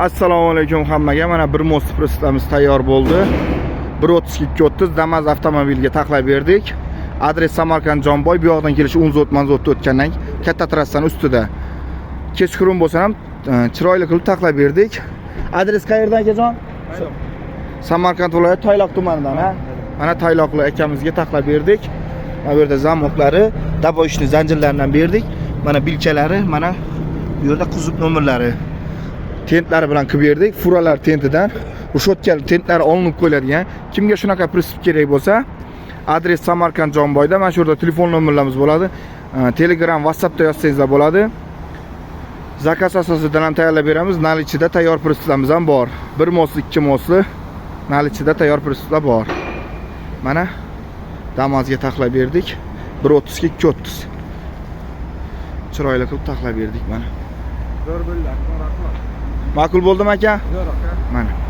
Assalomu alaykum hammaga. Mana bir most pristamiz tayyor bo'ldi. 13230 Damas avtomobilga taqlab berdik. Adres Samarqand Jonboy, bu yoqdan kelish 10 zot manzotni o'tgandan katta trassani ustida. Kechqurun bo'lsa ham chiroyli qilib taqlab berdik. Adres qayerdan akajon? Samarqand viloyati Toyloq tumanidan, ha? Mana Toyloqli akamizga taqlab berdik. Mana bu yerda zamoqlari, daboyishni zanjirlaridan berdik. Mana bilchalari, mana bu yerda quzib nomerlari. Tentlari bilan qilib berdik. Furalar tentidan rushotkal tentlari olinib qo'yiladigan. Kimga shunaqa prinsip kerak bo'lsa, adres Samarqand Jonboyda, mana shu yerda telefon nomerlarimiz bo'ladi. Telegram, WhatsAppda yozsangiz bo'ladi. Zakaz asosida ham tayyorlab beramiz. Nalichida tayyor prinsiplarimiz ham bor. 1 mosli, 2 mosli nalichida tayyor prinsiplar bor. Mana Damasga taqlab berdik. 13230. Chiroyli qilib taqlab berdik mana. Zo'r bo'ldi, rahmat. Ma'qul bo'ldimi aka? Zo'r aka. Mana